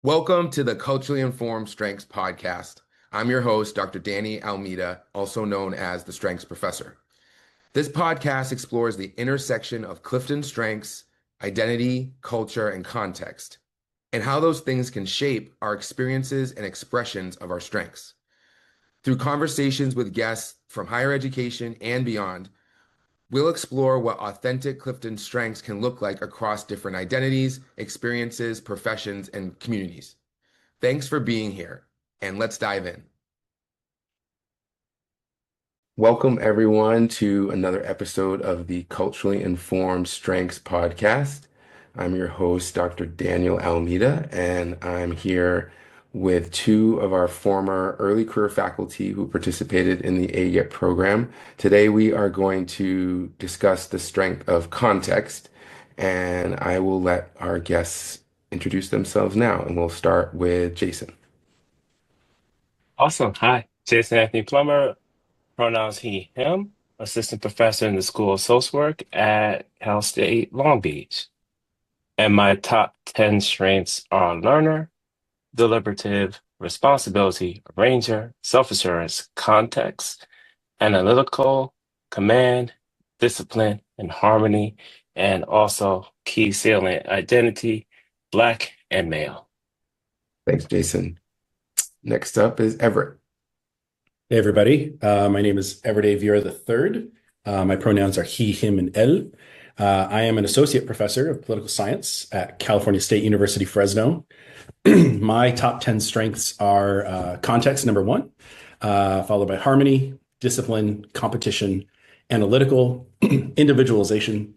Welcome to the Culturally Informed Strengths Podcast. I'm your host, Dr. Danny Almeida, also known as the Strengths Professor. This podcast explores the intersection of Clifton strengths, identity, culture, and context, and how those things can shape our experiences and expressions of our strengths. Through conversations with guests from higher education and beyond, we'll explore what authentic Clifton strengths can look like across different identities, experiences, professions, and communities. Thanks for being here, and let's dive in. Welcome, everyone, to another episode of the Culturally Informed Strengths Podcast. I'm your host, Dr. Daniel Almeida, and I'm here with two of our former early career faculty who participated in the AGET program. Today, we are going to discuss the strength of context, and I will let our guests introduce themselves now, and we'll start with Jason. Awesome. Hi, Jason Anthony Plummer, pronouns he, him, assistant professor in the School of Social Work at Cal State Long Beach. And my top 10 strengths are learner, deliberative, responsibility, arranger, self-assurance, context, analytical, command, discipline, and harmony, and also key salient identity, Black and male. Thanks, Jason. Next up is Everett. Hey, everybody. My name is Everett A. Vieira III. My pronouns are he, him, and él. I am an associate professor of political science at California State University, Fresno. My top 10 strengths are context, number one, followed by harmony, discipline, competition, analytical, individualization,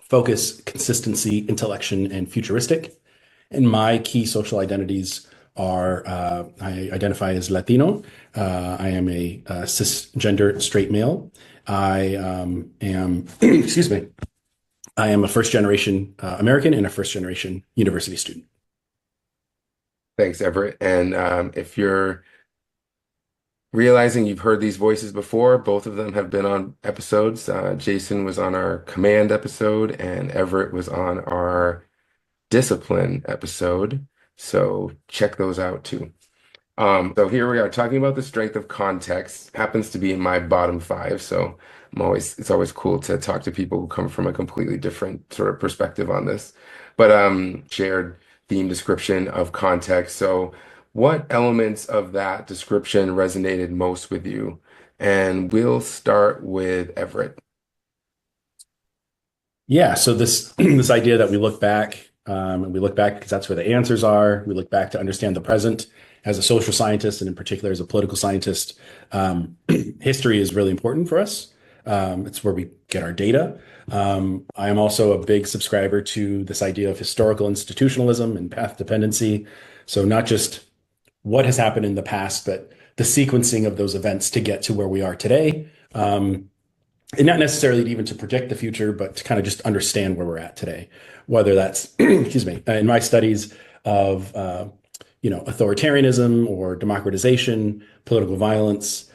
focus, consistency, intellection, and futuristic. And my key social identities are I identify as Latino. I am a cisgender straight male. I am, excuse me, I am a first generation American and a first generation university student. Thanks, Everett. And if you're realizing you've heard these voices before, both of them have been on episodes. Jason was on our command episode, and Everett was on our discipline episode. So check those out too. So here we are talking about the strength of context. Happens to be in my bottom five. So it's always cool to talk to people who come from a completely different sort of perspective on this. But shared theme description of context. So what elements of that description resonated most with you? And we'll start with Everett. Yeah, so this this idea that we look back, and we look back because that's where the answers are. We look back to understand the present. As a social scientist, and in particular as a political scientist, history is really important for us. It's where we get our data. I am also a big subscriber to this idea of historical institutionalism and path dependency. So not just what has happened in the past, but the sequencing of those events to get to where we are today. And not necessarily even to predict the future, but to kind of just understand where we're at today. Whether that's, excuse me, in my studies of authoritarianism or democratization, political violence.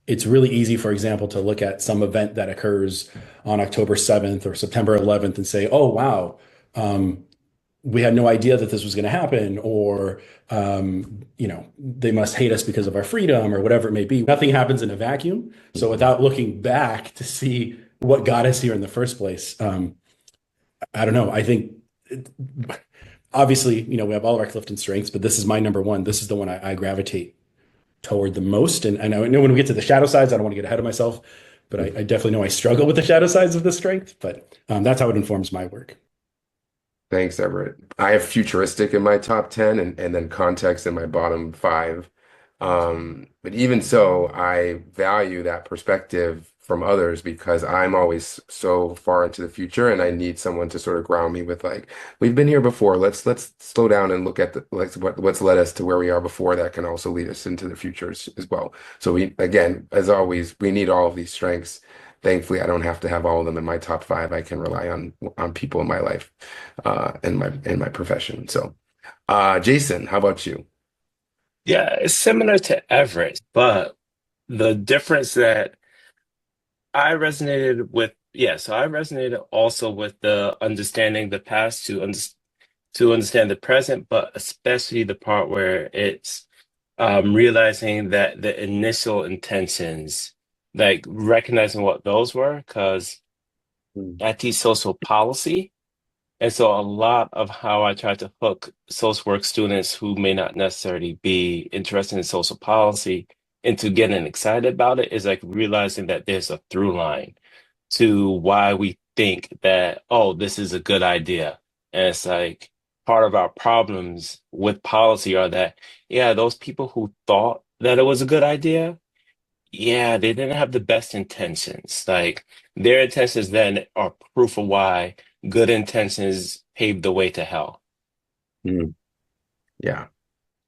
It's really easy, for example, to look at some event that occurs on October 7th or September 11th and say, oh, wow, we had no idea that this was going to happen, or, they must hate us because of our freedom or whatever it may be. Nothing happens in a vacuum. So without looking back to see what got us here in the first place, I don't know. I think obviously, we have all of our Clifton strengths, but this is my number one. This is the one I gravitate toward the most. And I know when we get to the shadow sides, I don't want to get ahead of myself, but I definitely know I struggle with the shadow sides of this strength, but that's how it informs my work. Thanks, Everett. I have futuristic in my top 10 and then context in my bottom five. But even so, I value that perspective from others because I'm always so far into the future and I need someone to sort of ground me with like, we've been here before. Let's slow down and look at what's led us to where we are before that can also lead us into the future as well. So again, as always, we need all of these strengths. Thankfully, I don't have to have all of them in my top five. I can rely on people in my life, in my profession. So, Jason, how about you? Yeah, it's similar to Everett, but the difference that I resonated with, yeah, so I resonated also with the understanding the past to understand the present, but especially the part where it's realizing that the initial intentions, like recognizing what those were, because Mm. I teach social policy. And so a lot of how I try to hook social work students who may not necessarily be interested in social policy into getting excited about it is like realizing that there's a through line to why we think that, oh, this is a good idea. And it's like part of our problems with policy are that, yeah, those people who thought that it was a good idea, yeah, they didn't have the best intentions. Like their intentions then are proof of why good intentions paved the way to hell. Mm. Yeah.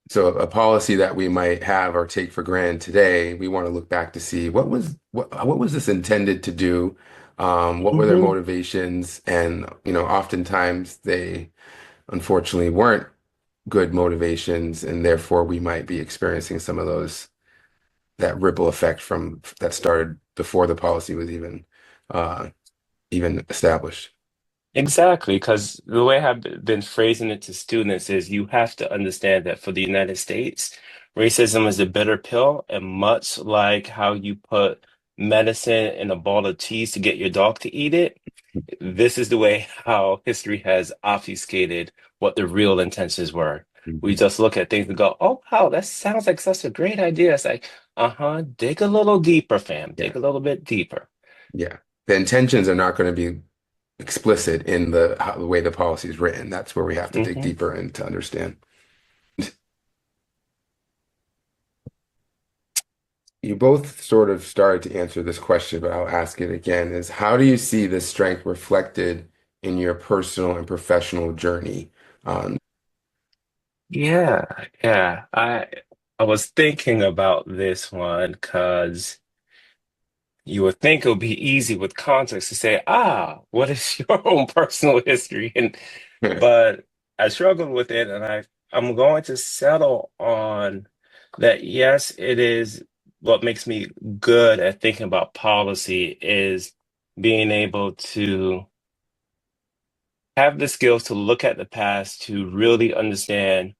So a policy that we might have or take for granted today, we want to look back to see what was this intended to do? What were their Hmm. motivations? And oftentimes they unfortunately weren't good motivations, and therefore we might be experiencing some of those that ripple effect from that started before the policy was uh, even established. Exactly, because the way I've been phrasing it to students is you have to understand that for the United States, racism is a bitter pill, and much like how you put medicine in a ball of cheese to get your dog to eat it, this is the way how history has obfuscated what the real intentions were. We Mhm. just look at things and go, oh, wow, that sounds like such a great idea. It's like, uh-huh, dig a little deeper, fam. Yeah, Dig a little bit deeper. yeah. The intentions are not going to be explicit in the way the policy is written. That's where we have to dig Hmm. deeper and to understand. You both sort of started to answer this question, but I'll ask it again, is how do you see this strength reflected in your personal and professional journey? Um, Yeah, yeah. I was thinking about this one because you would think it would be easy with context to say, ah, what is your own personal history? And but I struggled with it and I'm going to settle on that yes, it is what makes me good at thinking about policy is being able to have the skills to look at the past to really understand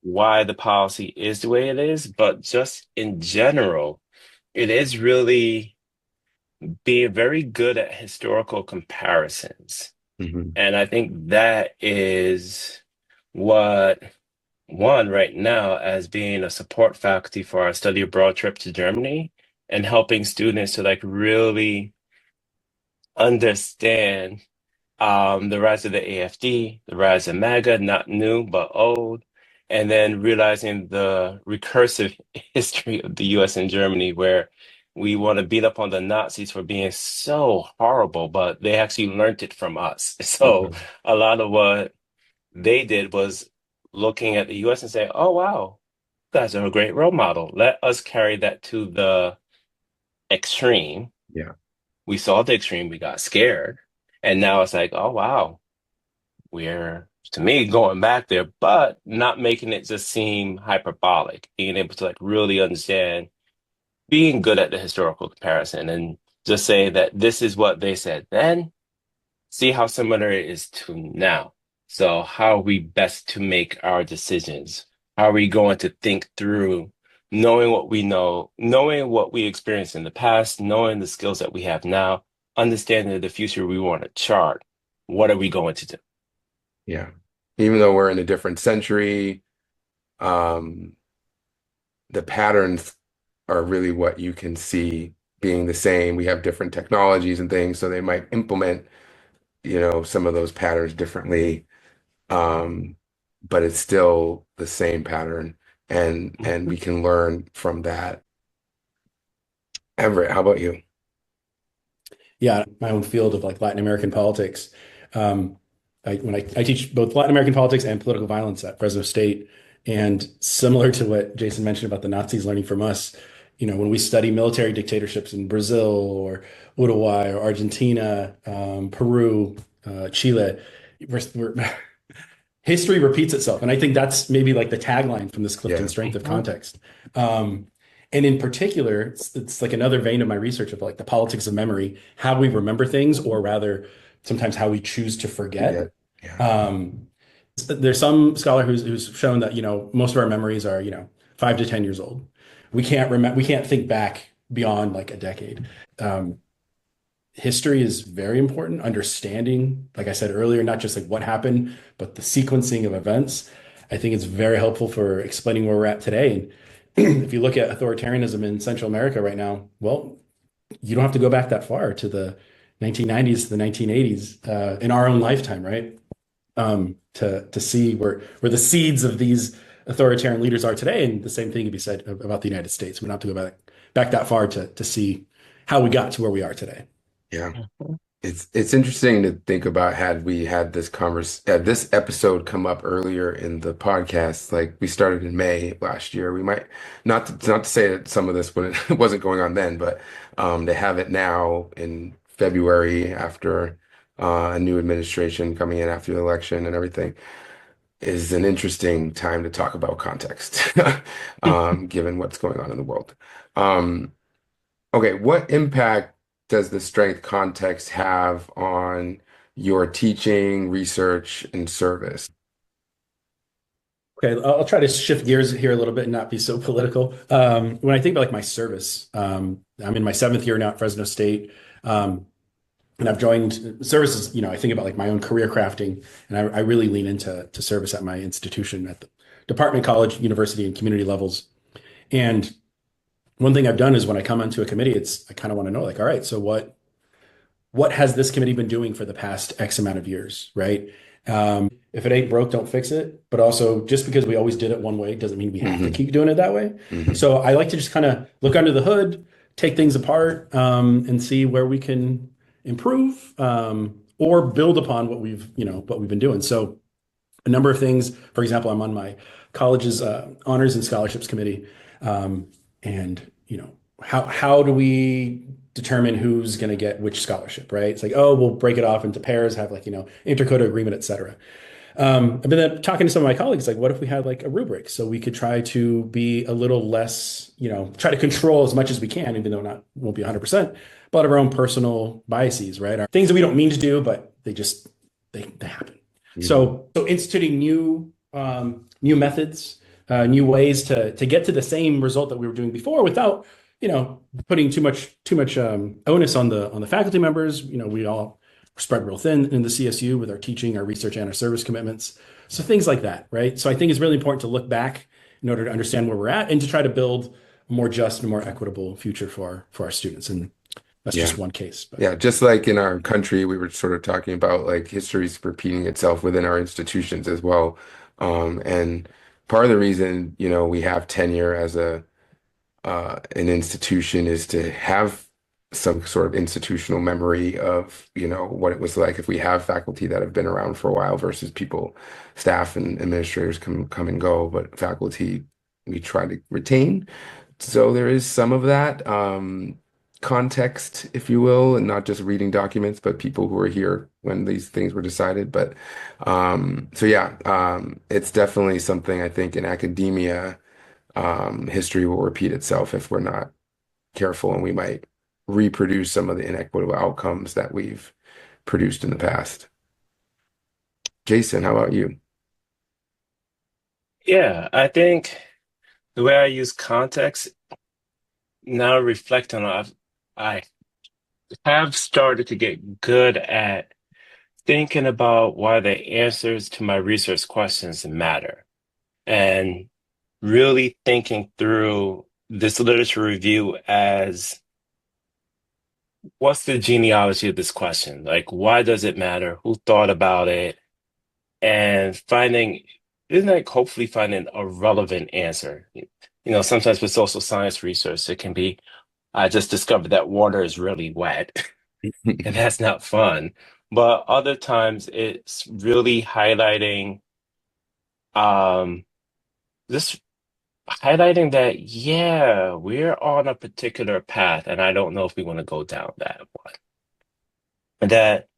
why the policy is the way it is, but just in general, it is really being very good at historical comparisons. mhm. And I think that is what one right now as being a support faculty for our study abroad trip to Germany and helping students to like really understand the rise of the AFD, the rise of MAGA, not new but old, and then realizing the recursive history of the US and Germany, where we want to beat up on the Nazis for being so horrible, but they actually learned it from us. So Mhm. a lot of what they did was looking at the US and say, oh, wow, you guys are a great role model. Let us carry that to the extreme. Yeah, We saw the extreme, we got scared. And now it's like, oh, wow. We're, to me, going back there, but not making it just seem hyperbolic, being able to like really understand, being good at the historical comparison and just saying that this is what they said then, see how similar it is to now. So how are we best to make our decisions? How are we going to think through knowing what we know, knowing what we experienced in the past, knowing the skills that we have now, understanding the future we want to chart? What are we going to do? yeah. Even though we're in a different century, um, the patterns are really what you can see being the same. We have different technologies and things, so they might implement, some of those patterns differently. Um, but it's still the same pattern, and we can learn from that. Everett, how about you? Yeah, my own field of like Latin American politics. Um, I teach both Latin American politics and political violence at Fresno State, and similar to what Jason mentioned about the Nazis learning from us, when we study military dictatorships in Brazil or Uruguay or Argentina, Peru, Chile, we're history repeats itself. And I think that's maybe like the tagline from this Clifton Yeah. Strength of Mhm. Context. Um, and in particular, it's like another vein of my research of like the politics of memory, how we remember things, or rather, sometimes how we choose to forget. Forget. Yeah. Um, There's some scholar who's shown that, most of our memories are, 5 to 10 years old. We can't think back beyond like a decade. Um, History is very important. Understanding, like I said earlier, not just like what happened, but the sequencing of events. I think it's very helpful for explaining where we're at today. And if you look at authoritarianism in Central America right now, well, you don't have to go back that far to the 1990s to the 1980s in our own lifetime, right? To see where the seeds of these authoritarian leaders are today. And the same thing can be said about the United States. We don't have to go back that far to see how we got to where we are today. Yeah. Mhm. It's interesting to think about had we had this episode come up earlier in the podcast, like we started in May last year. We might not to say that some of this wouldn't wasn't going on then, but to have it now in February after a new administration coming in after the election and everything is an interesting time to talk about context, given what's going on in the world. Um, Okay, what impact does the strength context have on your teaching, research, and service? Okay, I'll try to shift gears here a little bit and not be so political. When I think about like my service, I'm in my 7th year now at Fresno State, and I've joined services. I think about like my own career crafting, and I really lean into service at my institution at the department, college, university, and community levels. And one thing I've done is when I come onto a committee, I kind of want to know like, all right, so what has this committee been doing for the past X amount of years, right? If it ain't broke, don't fix it. But also, just because we always did it one way doesn't mean we have to Hmm. keep doing it that way. Hmm. So I like to just kind of look under the hood, take things apart, and see where we can improve or build upon what we've been doing. So a number of things. For example, I'm on my college's honors and scholarships committee, and how do we determine who's going to get which scholarship, right? It's like, oh, we'll break it off into pairs, have like interquota agreement, et cetera. I've been then talking to some of my colleagues, like, what if we had like a rubric so we could try to be a little less, try to control as much as we can, even though not won't be 100%, but our own personal biases, right? Our things that we don't mean to do, but they happen. Hmm. So instituting new methods, new ways to get to the same result that we were doing before without putting too much onus on the faculty members. We all spread real thin in the CSU with our teaching, our research, and our service commitments. So things like that, right? So I think it's really important to look back in order to understand where we're at and to try to build a more just and more equitable future for our students. And that's Yeah. just one case, but Yeah. Just like in our country, we were sort of talking about like history's repeating itself within our institutions as well. And part of the reason, we have tenure as an institution is to have some sort of institutional memory of, what it was like if we have faculty that have been around for a while versus staff and administrators come and go, but faculty we try to retain. So there is some of that context, if you will, and not just reading documents, but people who were here when these things were decided. But so yeah, it's definitely something I think in academia history will repeat itself if we're not careful, and we might reproduce some of the inequitable outcomes that we've produced in the past. Jason, how about you? Yeah, I think the way I use context now reflect on it, I have started to get good at thinking about why the answers to my research questions matter and really thinking through this literature review as what's the genealogy of this question? Like, why does it matter? Who thought about it? And isn't like hopefully finding a relevant answer. Sometimes with social science research, it can be, I just discovered that water is really wet, and that's not fun. But other times it's really um, this highlighting that, yeah, we're on a particular path, and I don't know if we want to go down that one. And that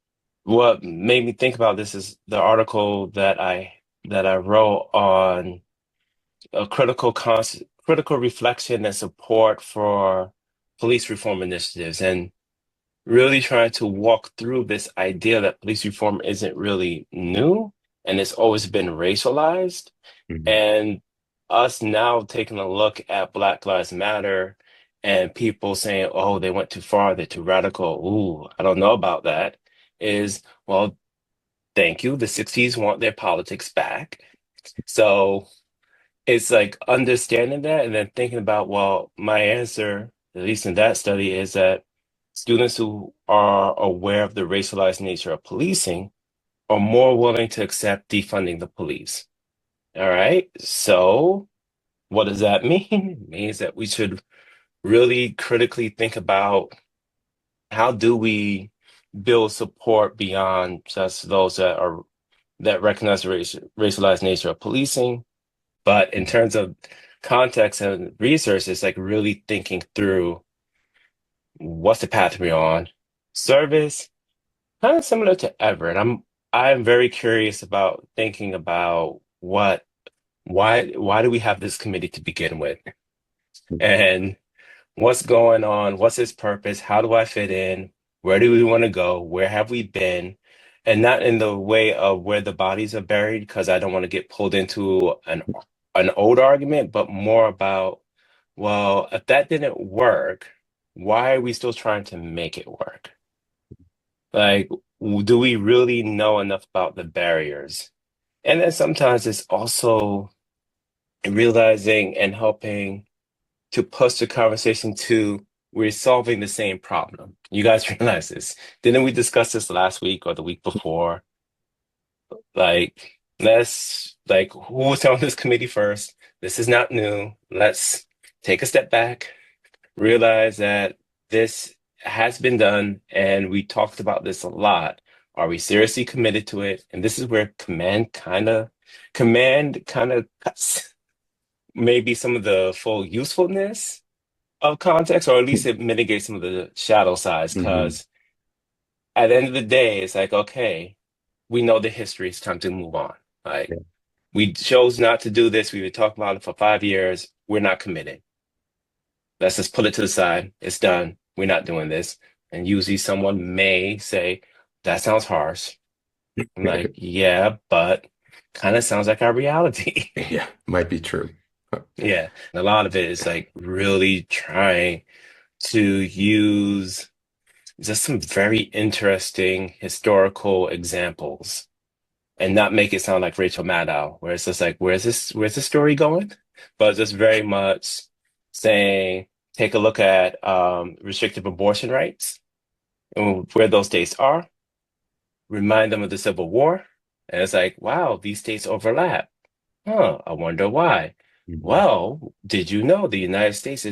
what made me think about this is the article that I wrote on a critical reflection and support for police reform initiatives, and really trying to walk through this idea that police reform isn't really new and it's always been racialized. Mhm. And us now taking a look at Black Lives Matter and people saying, oh, they went too far, they're too radical. Ooh, I don't know about that. Is, well, thank you. The 60s want their politics back. So it's like understanding that and then thinking about, well, my answer, at least in that study, is that students who are aware of the racialized nature of policing are more willing to accept defunding the police. All right. So what does that mean? It means that we should really critically think about how do we build support beyond just those that recognize the racialized nature of policing. But in terms of context and research, it's like really thinking through what's the path we're on. Service, kind of similar to Everett. I'm very curious about thinking about why do we have this committee to begin with? And what's going on? What's its purpose? How do I fit in? Where do we want to go? Where have we been? And not in the way of where the bodies are buried, because I don't want to get pulled into an old argument, but more about, well, if that didn't work, why are we still trying to make it work? Like, do we really know enough about the barriers? And then sometimes it's also realizing and helping to push the conversation to we're solving the same problem. You guys realize this. Didn't we discuss this last week or the week before? Like, who was on this committee first? This is not new. Let's take a step back, realize that this has been done, and we talked about this a lot. Are we seriously committed to it? And this is where command kind of cuts maybe some of the full usefulness of context, or at least it mitigates some of the shadow sides. Mhm. Because at the end of the day, it's like, okay, we know the history. It's time to move on. Like Yeah. we chose not to do this. We've been talking about it for 5 years. We're not committed. Let's just put it to the side. It's done. We're not doing this. And usually someone may say, that sounds harsh. I'm like, yeah, but kind of sounds like our reality. Yeah, might be true. Yeah. And a lot of it is like really trying to use just some very interesting historical examples and not make it sound like Rachel Maddow, where it's just like, where's this story going? But just very much saying, take a look at restrictive abortion rights and where those states are, remind them of the Civil War. And it's like, wow, these states overlap. Huh, I wonder why. Mhm. Well, did you know the United States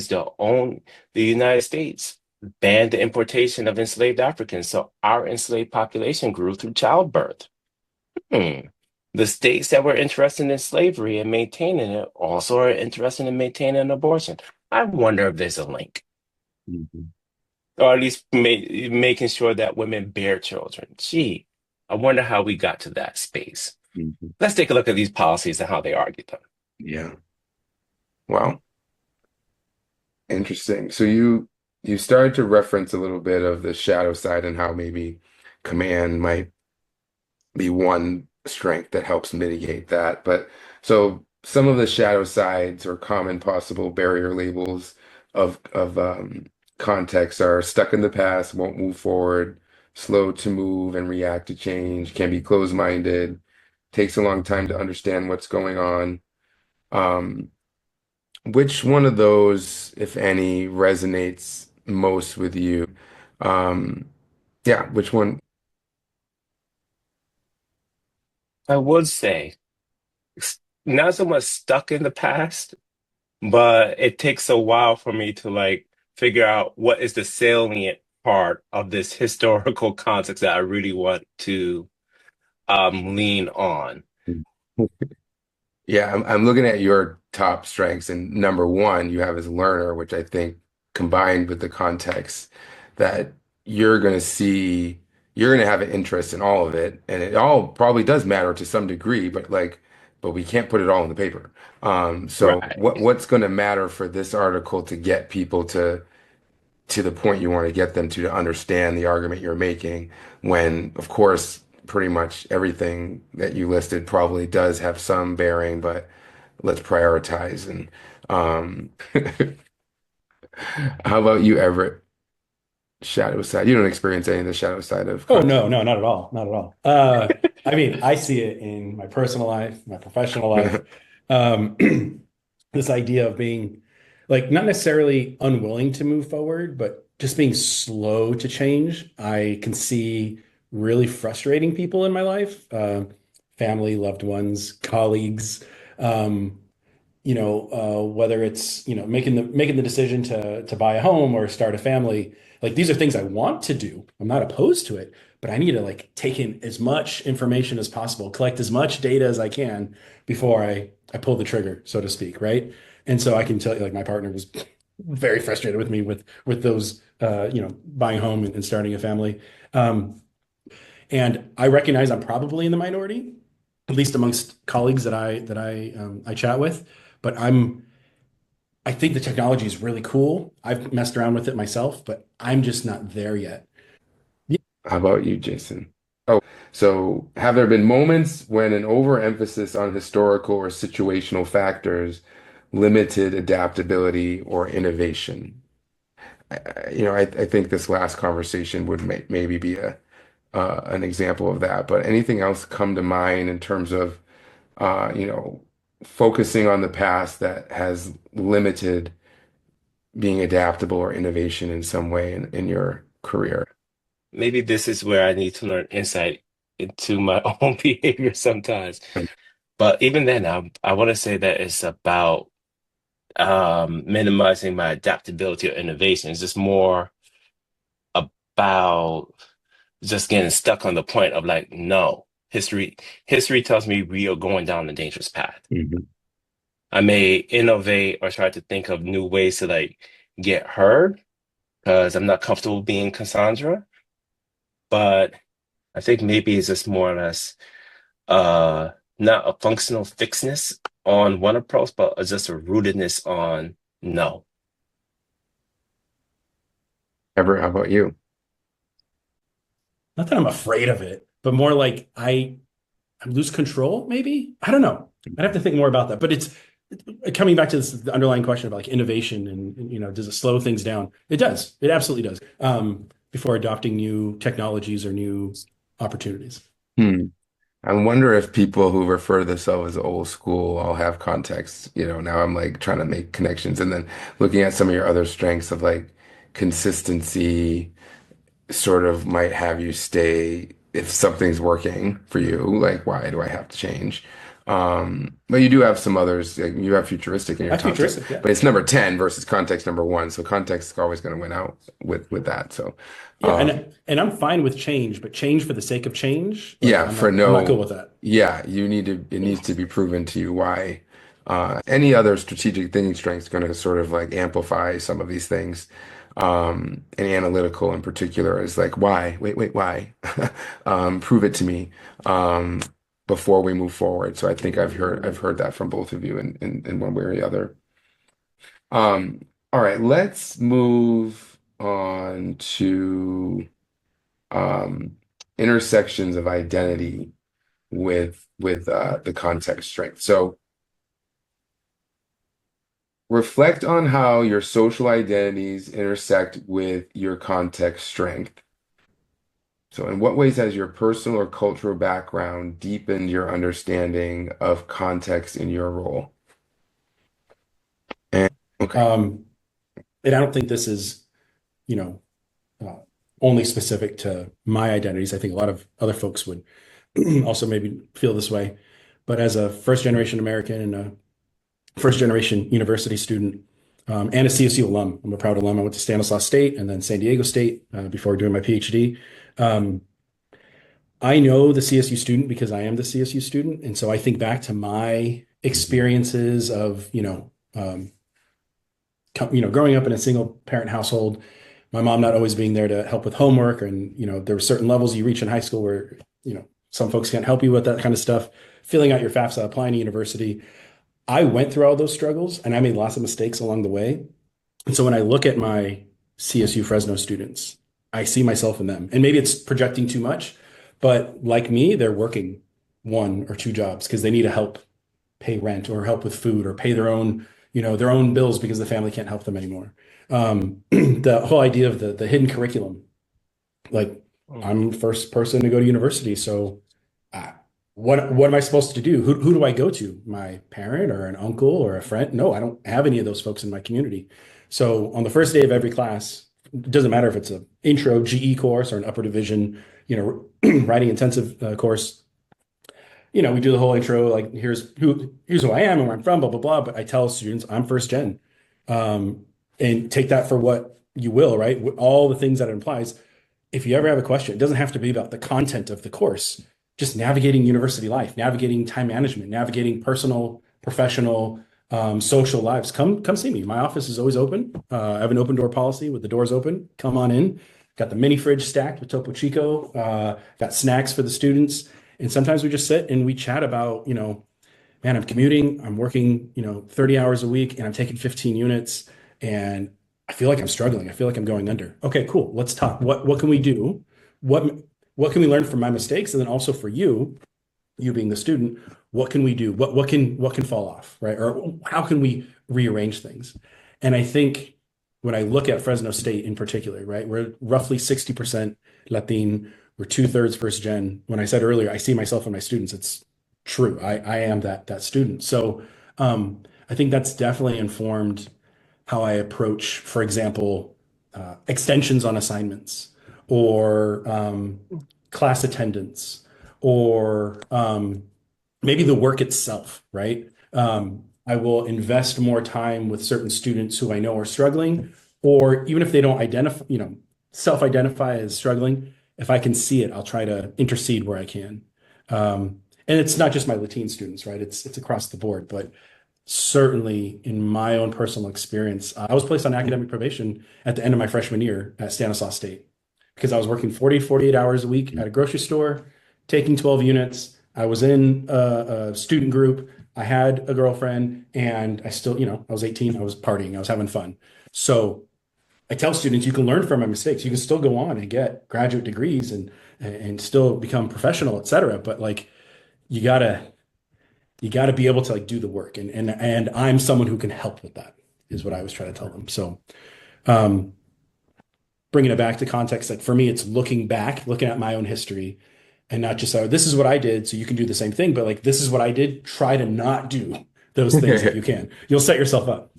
banned the importation of enslaved Africans, so our enslaved population grew through childbirth. Hmm. The states that were interested in slavery and maintaining it also are interested in maintaining abortion. I wonder if there's a link, Mhm. or at least making sure that women bear children. Gee, I wonder how we got to that space. Mhm. Let's take a look at these policies and how they argue them. Yeah. Wow. Interesting. So you started to reference a little bit of the shadow side and how maybe command might be one strength that helps mitigate that. But so some of the shadow sides or common possible barrier labels of context are stuck in the past, won't move forward, slow to move and react to change, can be closed-minded, takes a long time to understand what's going on. Um, which one of those, if any, resonates most with you? Um, yeah, which one? I would say not so much stuck in the past, but it takes a while for me to like figure out what is the salient part of this historical context that I really want to lean on. Yeah, I'm looking at your top strengths, and number one, you have as a learner, which I think combined with the context that you're going to see, you're going to have an interest in all of it, and it all probably does matter to some degree, but we can't put it all in the paper. So Right. what's going to matter for this article to get people to the point you want to get them to understand the argument you're making when, of course, pretty much everything that you listed probably does have some bearing, but let's prioritize. And um, how about you, Everett? Shadow side. You don't experience any of the shadow side of Oh content. no, no, not at all. Not at all. I mean, I see it in my personal life, my professional life. Um, this idea of being like not necessarily unwilling to move forward, but just being slow to change. I can see really frustrating people in my life, family, loved ones, colleagues. Um, whether it's, making the decision to buy a home or start a family, like these are things I want to do. I'm not opposed to it, but I need to like take in as much information as possible, collect as much data as I can before I pull the trigger, so to speak, right? And so I can tell you, like my partner was very frustrated with me with those, buying home and starting a family. Um, and I recognize I'm probably in the minority, at least amongst colleagues that I chat with. But I think the technology is really cool. I've messed around with it myself, but I'm just not there yet. Yeah. How about you, Jason? Oh, so have there been moments when an overemphasis on historical or situational factors limited adaptability or innovation? I think this last conversation would maybe be an example of that. But anything else come to mind in terms of uh, you know, focusing on the past that has limited being adaptable or innovation in some way in your career? Maybe this is where I need to learn insight into my own behavior sometimes. But even then, I want to say that it's about minimizing my adaptability or innovation. It's just more about just getting stuck on the point of like, no, history tells me we are going down a dangerous path. Mhm. I may innovate or try to think of new ways to like get heard because I'm not comfortable being Cassandra, but I think maybe it's just more or less uh not a functional fixedness on one approach, but just a rootedness on no. Ever, how about you? Not that I'm afraid of it, but more like I lose control, maybe. I don't know. I'd have to think more about that. But it's coming back to the underlying question of like innovation and, does it slow things down? It does. It absolutely does. Before adopting new technologies or new opportunities. Hmm. I wonder if people who refer to themselves as old school all have context. Now I'm like trying to make connections and then looking at some of your other strengths of like consistency sort of might have you stay if something's working for you, like why do I have to change? But you do have some others, like you have futuristic in your That's top 10, futuristic, yeah. but it's number 10 versus context number one. So context is always going to win out with that. So Yeah, um and I'm fine with change, but change for the sake of change, like yeah, I'm for not I'm not cool no, with that. yeah, it needs to be proven to you why. Any other strategic thinking strength is going to sort of like amplify some of these things. And analytical in particular is like, why? Wait, why? Prove it to me um, before we move forward. So I think I've heard that from both of you in one way or the other. Um, all right, let's move on to um, intersections of identity with the context strength. So reflect on how your social identities intersect with your context strength. So, in what ways has your personal or cultural background deepened your understanding of context in your role? And okay. Um, and I don't think this is, you know, uh, only specific to my identities. I think a lot of other folks would also maybe feel this way. But as a first generation American and a first generation university student, and a CSU alum, I'm a proud alum. I went to Stanislaus State and then San Diego State before doing my PhD. Um, I know the CSU student because I am the CSU student. And so I think back to my Mhm. experiences of, growing up in a single parent household, my mom not always being there to help with homework. And, there were certain levels you reach in high school where, some folks can't help you with that kind of stuff, filling out your FAFSA, applying to university. I went through all those struggles and I made lots of mistakes along the way. And so when I look at my CSU Fresno students, I see myself in them. And maybe it's projecting too much, But like me, they're working one or two jobs because they need to help pay rent or help with food or pay their own, their own bills because the family can't help them anymore. The whole idea of the hidden curriculum, like I'm the first person to go to university, so uh, what am I supposed to do? Who do I go to? My parent or an uncle or a friend? No, I don't have any of those folks in my community. So on the first day of every class, it doesn't matter if it's an intro GE course or an upper division, writing intensive course. We do the whole intro, like here's who I am and where I'm from, blah blah blah. But I tell students I'm first gen, and take that for what you will, right? All the things that it implies. If you ever have a question, it doesn't have to be about the content of the course, just navigating university life, navigating time management, navigating personal, professional, social lives. Come see me. My office is always open. I have an open door policy with the doors open. Come on in. Got the mini fridge stacked with Topo Chico. Got snacks for the students. And sometimes we just sit and we chat about, man, I'm commuting, I'm working, 30 hours a week and I'm taking 15 units and I feel like I'm struggling. I feel like I'm going under. Okay, cool. Let's talk. What can we do? What what can we learn from my mistakes? And then also for you being the student, what can we do? What can fall off, right? Or how can we rearrange things? And I think when I look at Fresno State in particular, right, we're roughly 60% Latin, we're two-thirds first gen. When I said earlier, I see myself in my students, it's true. I am that student. So I think that's definitely informed how I approach, for example, extensions on assignments or class attendance or maybe the work itself, right? I will invest more time with certain students who I know are struggling, or even if they don't identify, self-identify as struggling, if I can see it, I'll try to intercede where I can. And it's not just my Latin students, right? It's across the board, but certainly in my own personal experience, I was placed on academic probation at the end of my freshman year at Stanislaus State because I was working 40, 48 hours a week at a grocery store, taking 12 units. I was in a student group. I had a girlfriend and I still, I was 18, I was partying, I was having fun. So I tell students you can learn from my mistakes. You can still go on and get graduate degrees and still become professional, et cetera. But like you gotta you got to be able to like do the work and I'm someone who can help with that is what I was trying to tell them. So um bringing it back to context, like for me it's looking back, looking at my own history and not just this is what I did so you can do the same thing, but like this is what I did, try to not do those things if you can. You'll set yourself up.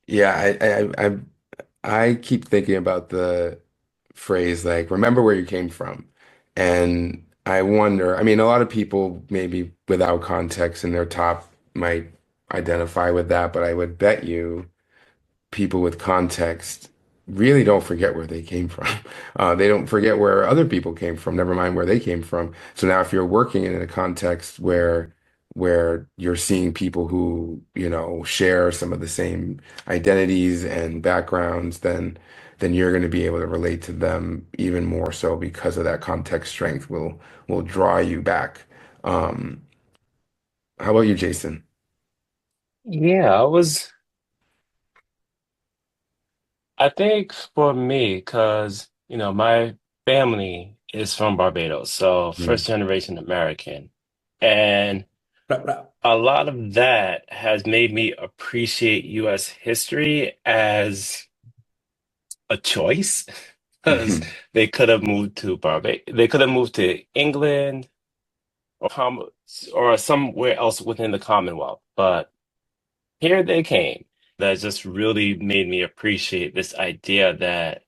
Yeah, I keep thinking about the phrase like remember where you came from. And I wonder, I mean, a lot of people maybe without context in their top might identify with that, but I would bet you people with context really don't forget where they came from. They don't forget where other people came from, never mind where they came from. So now if you're working in a context where you're seeing people who, share some of the same identities and backgrounds, then you're going to be able to relate to them even more so because of that context strength will draw you back. Um, how about you, Jason? Yeah, I think for me, because, my family is from Barbados, so Mm. first generation American. And Blah, blah. a lot of that has made me appreciate US history as a choice because they could have moved to Barbados, they could have moved to England or somewhere else within the Commonwealth. But here they came. That just really made me appreciate this idea that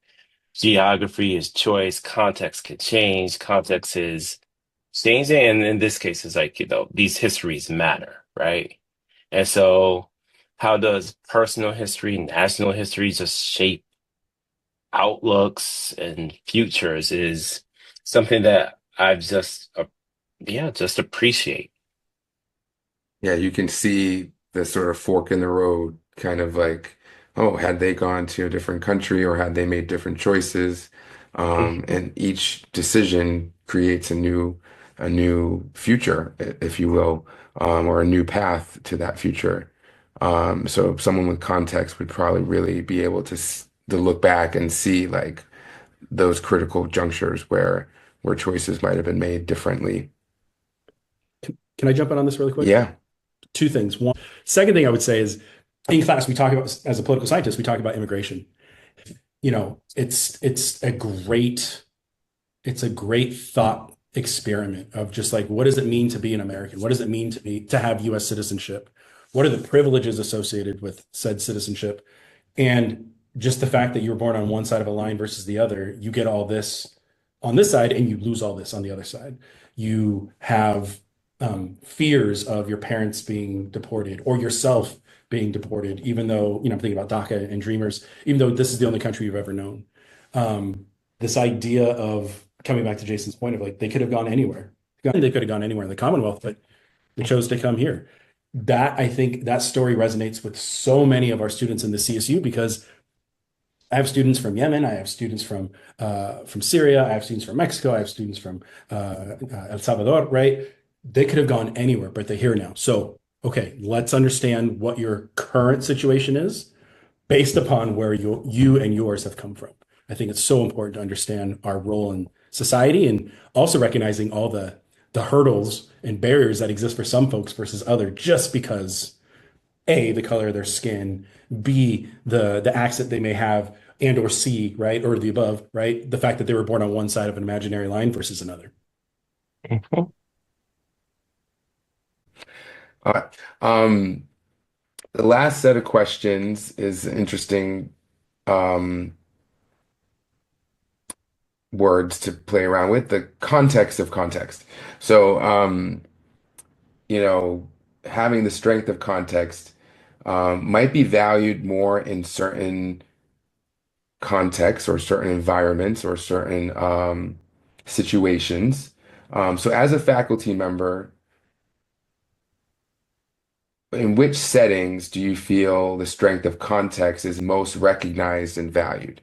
geography is choice, context can change, context is changing, and in this case, it's like, these histories matter, right? And so, how does personal history, national history just shape outlooks and futures is something that I've just appreciate. Yeah, you can see the sort of fork in the road, kind of like, oh, had they gone to a different country or had they made different choices? And each decision creates a new future, if you will, or a new path to that future. So someone with context would probably really be able to look back and see like those critical junctures where choices might have been made differently. Can I jump in on this really quick? Yeah. Two things. One, second thing I would say is in class, we talk about, as a political scientist, we talk about immigration. It's a great thought experiment of just like, what does it mean to be an American? What does it mean to have US citizenship? What are the privileges associated with said citizenship? And just the fact that you were born on one side of a line versus the other, you get all this on this side and you lose all this on the other side. You have fears of your parents being deported or yourself being deported, even though, I'm thinking about DACA and Dreamers, even though this is the only country you've ever known. This idea of coming back to Jason's point of like, they could have gone anywhere. They could have gone anywhere in the Commonwealth, but they chose to come here. I think that story resonates with so many of our students in the CSU because I have students from Yemen, I have students from Syria, I have students from Mexico, I have students from El Salvador, right? They could have gone anywhere, but they're here now. So, okay, let's understand what your current situation is based upon where you and yours have come from. I think it's so important to understand our role in society and also recognizing all the hurdles and barriers that exist for some folks versus other just because A, the color of their skin, B, the accent they may have, and or C, right, or the above, right, the fact that they were born on one side of an imaginary line versus another. Mhm. All right. The last set of questions is interesting um, words to play around with, the context of context. So, you know, having the strength of context might be valued more in certain contexts or certain environments or certain situations. So, as a faculty member, in which settings do you feel the strength of context is most recognized and valued?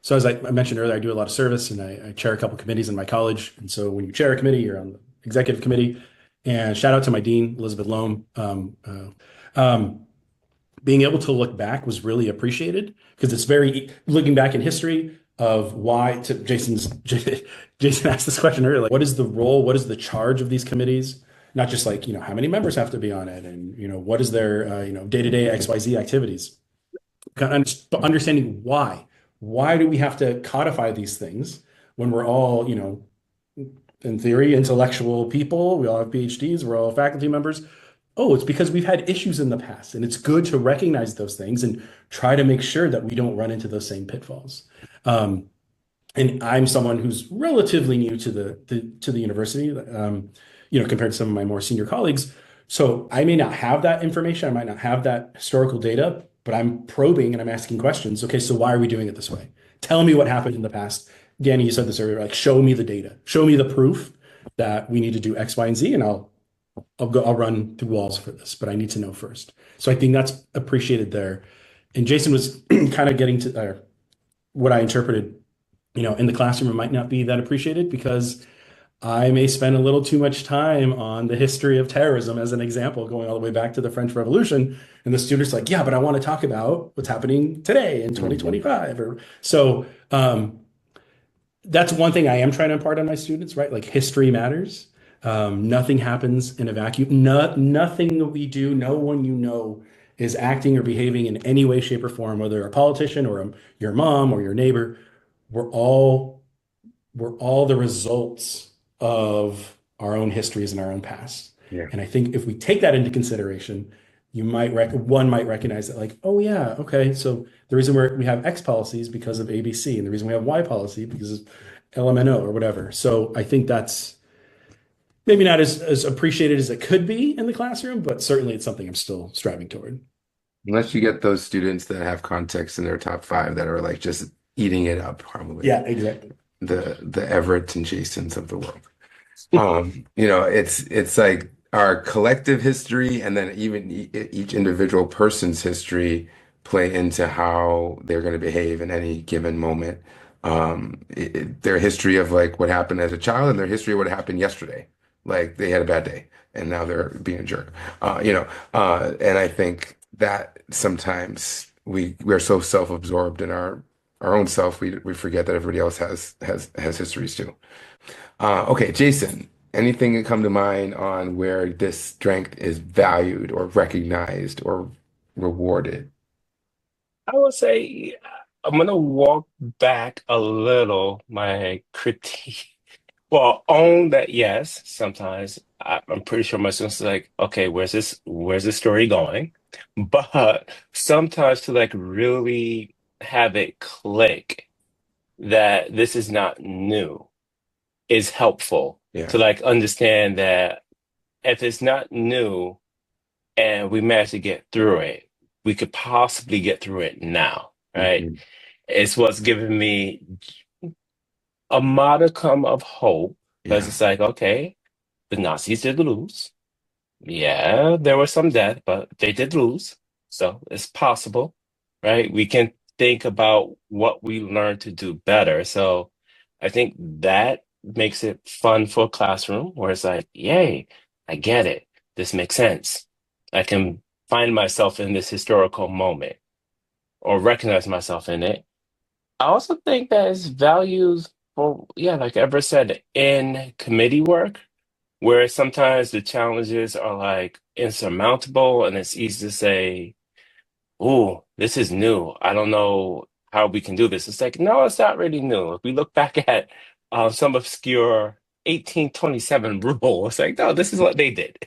So as I mentioned earlier, I do a lot of service and I chair a couple committees in my college. And so when you chair a committee, you're on the executive committee. And shout out to my dean, Elizabeth Loam. Being able to look back was really appreciated because it's very looking back in history of why to Jason asked this question earlier, like, what is the role, what is the charge of these committees? Not just like, how many members have to be on it and, what is their, day-to-day XYZ activities. Understanding why. Why do we have to codify these things when we're all, in theory, intellectual people? We all have PhDs, we're all faculty members. Oh, it's because we've had issues in the past, and it's good to recognize those things and try to make sure that we don't run into those same pitfalls. And I'm someone who's relatively new to the university, compared to some of my more senior colleagues. So I may not have that information, I might not have that historical data, but I'm probing and I'm asking questions. Okay, so why are we doing it this way? Tell me what happened in the past. Danny, you said this earlier, like show me the data, show me the proof that we need to do X, Y, and Z, and I'll run through walls for this, but I need to know first. So I think that's appreciated there. And Jason was kind of getting to what I interpreted, in the classroom, it might not be that appreciated because I may spend a little too much time on the history of terrorism as an example, going all the way back to the French Revolution. And the students like, yeah, but I want to talk about what's happening today in Mhm. 2025. That's one thing I am trying to impart on my students, right? Like history matters. Nothing happens in a vacuum. Nothing that we do, no one is acting or behaving in any way, shape, or form, whether you're a politician or your mom or your neighbor. We're all the results of our own histories and our own past. Yeah. And I think if we take that into consideration, one might recognize that like, oh yeah, okay, so the reason we have X policies because of ABC, and the reason we have Y policy because of LMNO or whatever. So I think that's maybe not as appreciated as it could be in the classroom, but certainly it's something I'm still striving toward. Unless you get those students that have context in their top five that are like just eating it up, probably Yeah, exactly. the Everetts and Jasons of the world. It's like our collective history and then even each individual person's history play into how they're going to behave in any given moment. Their history of like what happened as a child and their history of what happened yesterday. Like they had a bad day and now they're being a jerk. And I think that sometimes we're so self-absorbed in our our own self, we forget that everybody else has histories too. Okay, Jason, anything that come to mind on where this strength is valued or recognized or rewarded? I would say I'm gonna walk back a little my critique. Well, own that yes, sometimes I'm pretty sure my students are like, okay, where's this story going? But sometimes to like really have it click that this is not new is helpful Yeah. to like understand that if it's not new and we manage to get through it, we could possibly get through it now, right? Mhm. It's what's given me a modicum of hope because Yeah. it's like, okay, the Nazis did lose. Yeah, there was some death, but they did lose. So it's possible, right? We can think about what we learned to do better. So I think that makes it fun for a classroom where it's like, yay, I get it. This makes sense. I can find myself in this historical moment or recognize myself in it. I also think that it's values for, yeah, like Everett said, in committee work where sometimes the challenges are like insurmountable and it's easy to say, "Oh, this is new. I don't know how we can do this." It's like, no, it's not really new. If we look back at some obscure 1827 rule, it's like, no, this is what they did.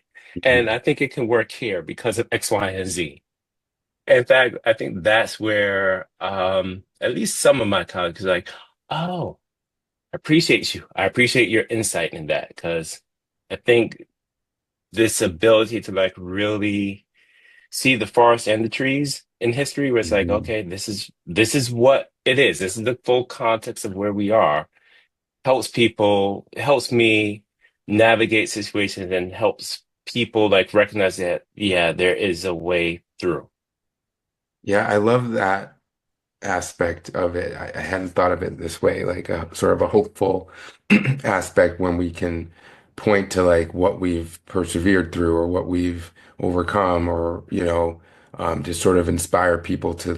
And Mhm. I think it can work here because of X, Y, and Z. In fact, I think that's where at least some of my colleagues are like, oh, I appreciate you. I appreciate your insight in that because I think this ability to like really see the forest and the trees in history where it's like, Mhm. okay, this is what it is. This is the full context of where we are. Helps people, helps me navigate situations and helps people like recognize that, yeah, there is a way through. Yeah, I love that aspect of it. I hadn't thought of it this way, like a sort of a hopeful aspect when we can point to like what we've persevered through or what we've overcome or, just sort of inspire people to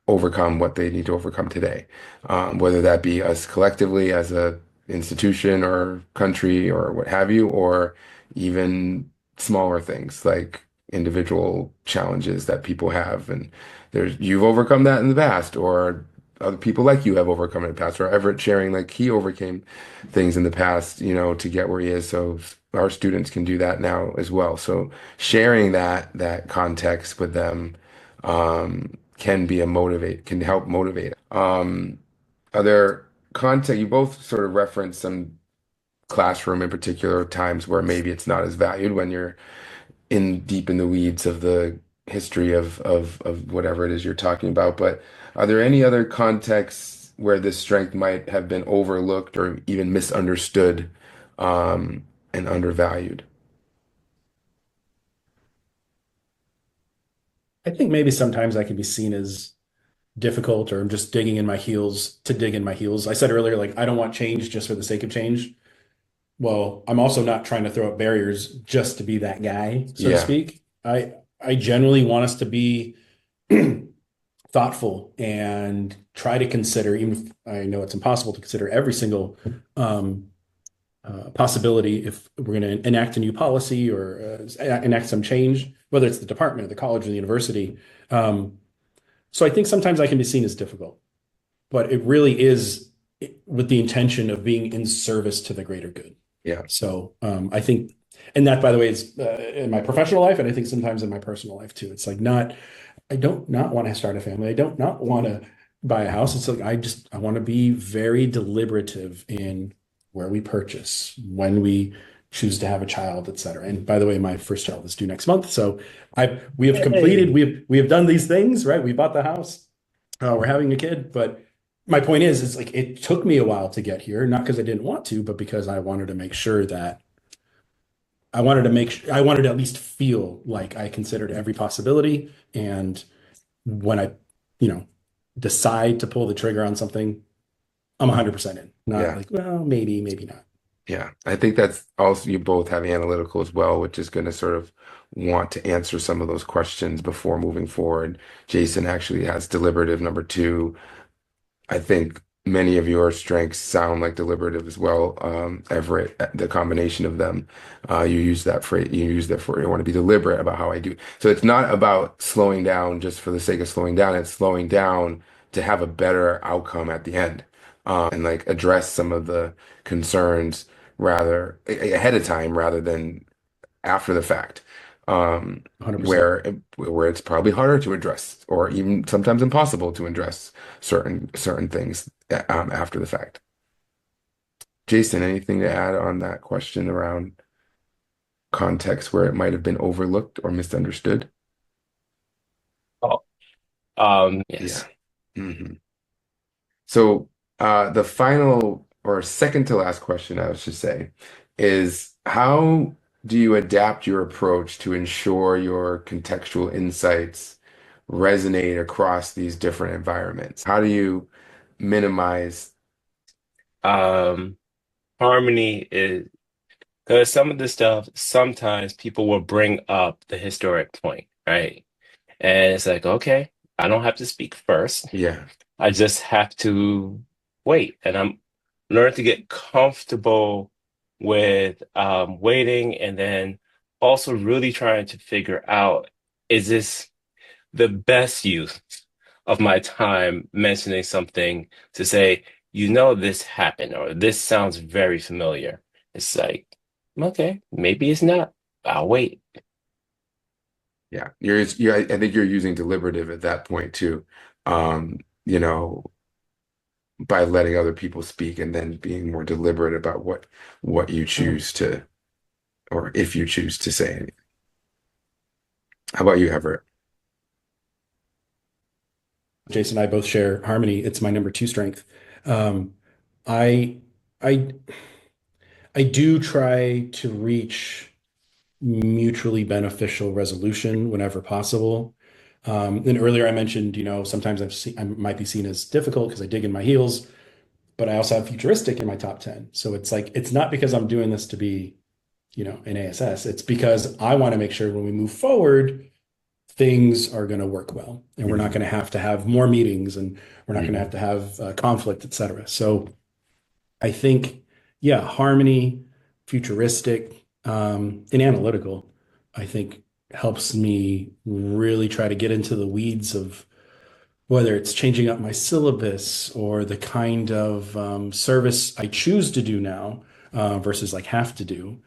overcome what they need to overcome today. Whether that be us collectively as a institution or country or what have you, or even smaller things like individual challenges that people have. And you've overcome that in the past, or other people like you have overcome it in the past, or Everett sharing like he overcame things in the past, to get where he is. So our students can do that now as well. So sharing that context with them can help motivate. Are there content you both sort of referenced some classroom in particular times where maybe it's not as valued when you're in deep in the weeds of the history of whatever it is you're talking about, but are there any other contexts where this strength might have been overlooked or even misunderstood and undervalued? I think maybe sometimes I can be seen as difficult or I'm just digging in my heels to dig in my heels. I said earlier, like, I don't want change just for the sake of change. Well, I'm also not trying to throw up barriers just to be that guy, so to Yeah. speak. I generally want us to be thoughtful and try to consider, even if I know it's impossible to consider every single um, possibility if we're going to enact a new policy or enact some change, whether it's the department or the college or the university. So I think sometimes I can be seen as difficult, but it really is with the intention of being in service to the greater good. Yeah. So I think, and that, by the way, is in my professional life, and I think sometimes in my personal life too. It's like I don't not want to start a family. I don't not want to buy a house. It's like I want to be very deliberative in where we purchase, when we choose to have a child, et cetera. And by the way, my first child is due next month, so we have completed, Hey. we have done these things, right? We bought the house, we're having a kid, but my point is, it's like it took me a while to get here, not because I didn't want to, but because I wanted to make sure that I wanted to at least feel like I considered every possibility. And when I, you know, decide to pull the trigger on something, I'm 100% in. Not Yeah. like, well, maybe, maybe not. Yeah, I think that's also you both have analytical as well, which is going to sort of want to answer some of those questions before moving forward. Jason actually has deliberative number two. I think many of your strengths sound like deliberative as well, Everett. The combination of them, you use that phrase. You use that for. I want to be deliberate about how I do. So it's not about slowing down just for the sake of slowing down. It's slowing down to have a better outcome at the end, and like address some of the concerns rather ahead of time rather than after the fact, 100%. where it's probably harder to address, or even sometimes impossible to address certain things after the fact. Jason, anything to add on that question around context where it might have been overlooked or misunderstood? Oh, Yeah. yes. hmm So the final or second to last question I should say is how do you adapt your approach to ensure your contextual insights resonate across these different environments? How do you minimize? Um, Harmony is because some of the stuff, sometimes people will bring up the historic point, right? And it's like, okay, I don't have to speak first. Yeah. I just have to wait. And I'm learning to get comfortable with waiting and then also really trying to figure out, is this the best use of my time mentioning something to say, this happened or this sounds very familiar. It's like, okay, maybe it's not. I'll wait. Yeah. I think you're using deliberative at that point too. You know, by letting other people speak and then being more deliberate about what you choose to, or if you choose to say anything. How about you, Everett? Jason and I both share harmony. It's my number two strength. Um, I I I do try to reach mutually beneficial resolution whenever possible. And earlier I mentioned, sometimes I might be seen as difficult because I dig in my heels, but I also have futuristic in my top 10. So it's like, it's not because I'm doing this to be, an ASS. It's because I want to make sure when we move forward, things are going to work well. And we're not hmm going to have more meetings and we're not going hmm to have conflict, et cetera. So I think, yeah, harmony, futuristic, and analytical, I think helps me really try to get into the weeds of whether it's changing up my syllabus or the kind of service I choose to do now versus like have to do.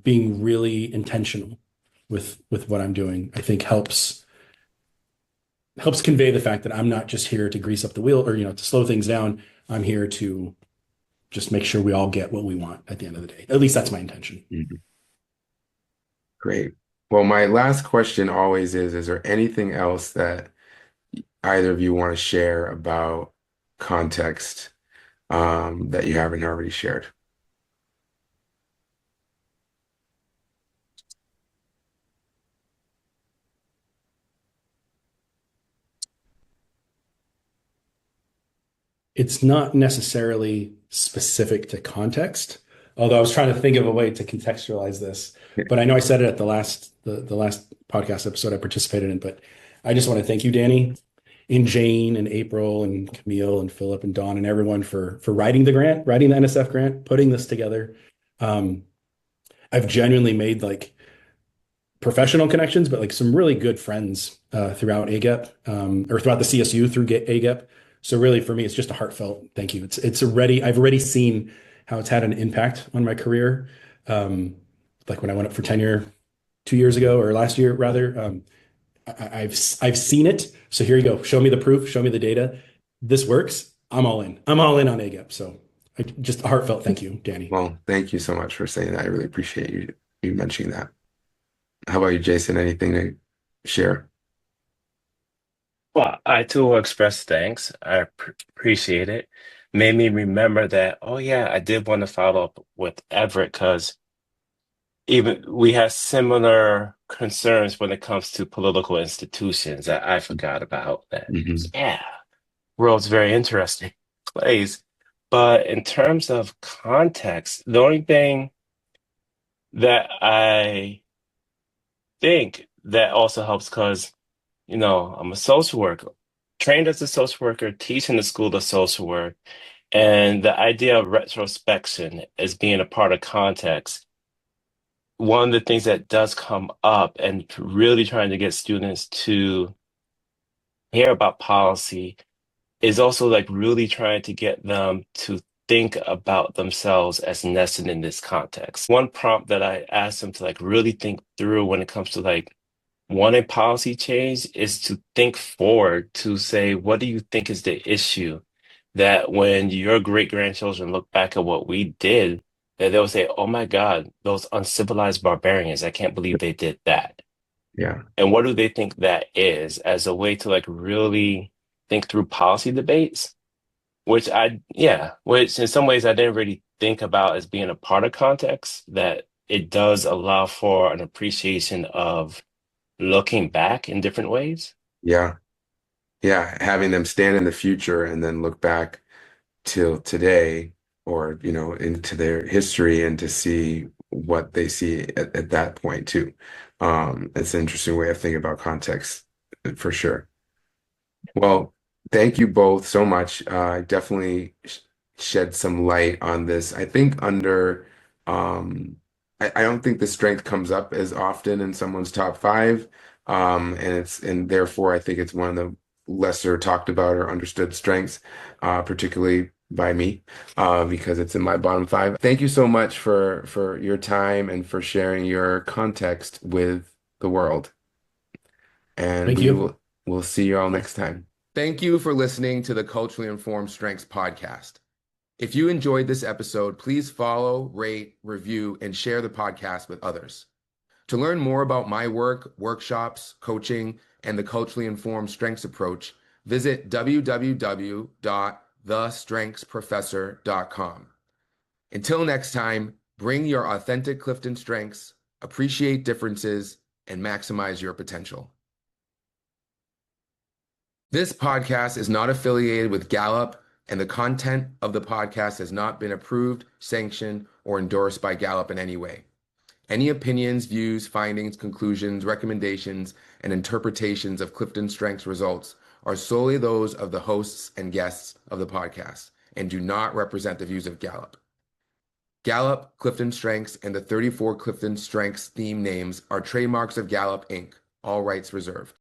Being really intentional with what I'm doing, I think helps convey the fact that I'm not just here to grease up the wheel or to slow things down. I'm here to just make sure we all get what we want at the end of the day. At least that's my intention. hmm Great. Well, my last question always is there anything else that either of you want to share about context that you haven't already shared? It's not necessarily specific to context, although I was trying to think of a way to contextualize this. But I know I said it at the last podcast episode I participated in, but I just want to thank you, Danny, and Jane and April and Camille and Philip and Dawn and everyone for writing the grant, writing the NSF grant, putting this together. Um, I've genuinely made like professional connections, but like some really good friends throughout AGEP or throughout the CSU through AGEP. So really, for me, it's just a heartfelt thank you. I've already seen how it's had an impact on my career. Um, like when I went up for tenure 2 years ago or last year rather, I've seen it. So here you go. Show me the proof. Show me the data. This works. I'm all in. I'm all in on AGEP. So just a heartfelt thank you, Danny. Well, thank you so much for saying that. I really appreciate you mentioning that. How about you, Jason? Anything to share? Well, I too will express thanks. I appreciate it. Made me remember that, oh yeah, I did want to follow up with Everett because even we have similar concerns when it comes to political institutions that I forgot about that. hmm Yeah, world's very interesting place. But in terms of context, the only thing that I think that also helps because, I'm a social worker, trained as a social worker, teaching the school of social work. And the idea of retrospection as being a part of context, one of the things that does come up and really trying to get students to hear about policy is also like really trying to get them to think about themselves as nested in this context. One prompt that I asked them to like really think through when it comes to like wanting policy change is to think forward to say, what do you think is the issue that when your great grandchildren look back at what we did, that they'll say, oh my God, those uncivilized barbarians, I can't believe they did that. Yeah. And what do they think that is as a way to like really think through policy debates? Which in some ways I didn't really think about as being a part of context, that it does allow for an appreciation of looking back in different ways. Yeah. Yeah. Having them stand in the future and then look back till today or, into their history and to see what they see at that point too. It's an interesting way of thinking about context for sure. Well, thank you both so much. Definitely shed some light on this. I think I don't think the strength comes up as often in someone's top five. And therefore I think it's one of the lesser talked about or understood strengths, particularly by me, because it's in my bottom five. Thank you so much for your time and for sharing your context with the world. And Thank you. we'll see you all next time. Thank you for listening to the Culturally Informed Strengths podcast. If you enjoyed this episode, please follow, rate, review, and share the podcast with others. To learn more about my work, workshops, coaching, and the Culturally Informed Strengths approach, visit www.thestrengthsprofessor.com. Until next time, bring your authentic Clifton strengths, appreciate differences, and maximize your potential. This podcast is not affiliated with Gallup, and the content of the podcast has not been approved, sanctioned, or endorsed by Gallup in any way. Any opinions, views, findings, conclusions, recommendations, and interpretations of Clifton Strengths results are solely those of the hosts and guests of the podcast and do not represent the views of Gallup. Gallup, Clifton Strengths, and the 34 Clifton Strengths theme names are trademarks of Gallup, Inc., all rights reserved.